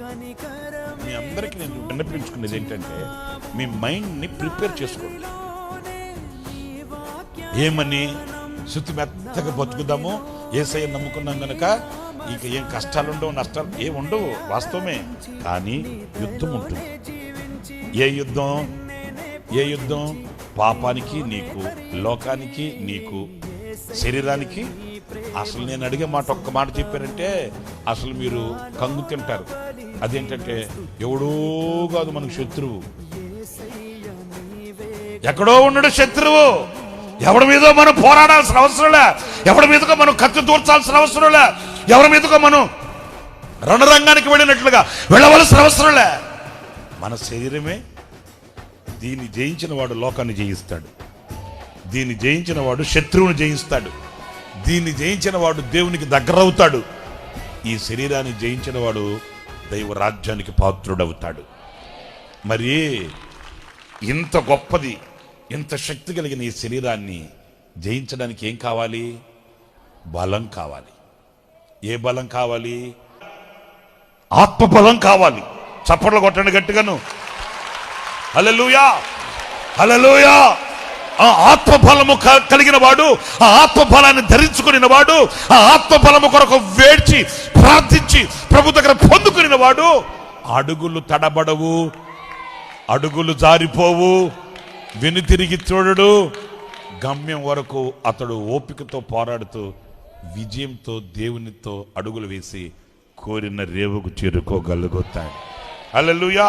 మీ అందరికీ నేను విన్నపించుకునేది ఏంటంటే, మీ మైండ్ని ప్రిపేర్ చేసుకోండి. ఏమని? శుద్ధి మెత్తగా బతుకుదాము, యేసయ్య నమ్ముకున్నాం గనక ఇక ఏం కష్టాలు ఉండవు, నష్టాలు ఏం ఉండవు. వాస్తవమే. కానీ యుద్ధం ఉంటుంది. ఏ యుద్ధం? ఏ యుద్ధం? పాపానికి నీకు, లోకానికి నీకు, శరీరానికి. అసలు నేను అడిగే మాట ఒక్క మాట చెప్పారంటే అసలు మీరు కంగు తింటారు. అదేంటంటే, ఎవడో కాదు మనకు శత్రువు, ఎక్కడో ఉన్నాడు శత్రువు. ఎవరి మీదో మనం పోరాడాల్సిన అవసరంలే, ఎవరి మీదకో మనం కత్తి దూర్చాల్సిన అవసరంలే, ఎవరి మీదకో మనం రణరంగానికి వెళ్ళినట్లుగా వెళ్ళవలసిన అవసరంలే. మన శరీరమే. దీన్ని జయించిన వాడు లోకాన్ని జయిస్తాడు, దీన్ని జయించిన వాడు శత్రువుని జయిస్తాడు, దీన్ని జయించిన వాడు దేవునికి దగ్గరవుతాడు, ఈ శరీరాన్ని జయించిన వాడు దైవ రాజ్యానికి పాత్రుడవుతాడు. మరి ఇంత గొప్పది, ఇంత శక్తి కలిగిన ఈ శరీరాన్ని జయించడానికి ఏం కావాలి? బలం కావాలి. ఏ బలం కావాలి? ఆత్మబలం కావాలి. చప్పట్లు కొట్టండి గట్టిగాను. హల్లెలూయా, హల్లెలూయా. ఆ ఆత్మబలము కలిగిన వాడు, ఆ ఆత్మబలాన్ని ధరించుకుని వాడు, ఆ ఆత్మబలము కొరకు వేడ్చి ప్రార్థించి ప్రభు దగ్గర పొందుకుని వాడు అడుగులు తడబడవు, అడుగులు జారిపోవు, వెనుతిరిగి చూడడు. గమ్యం వరకు అతడు ఓపికతో పోరాడుతూ విజయంతో దేవునితో అడుగులు వేసి కోరిన రేవుకు చేరుకోగలుగుతాడు. హల్లెలూయా.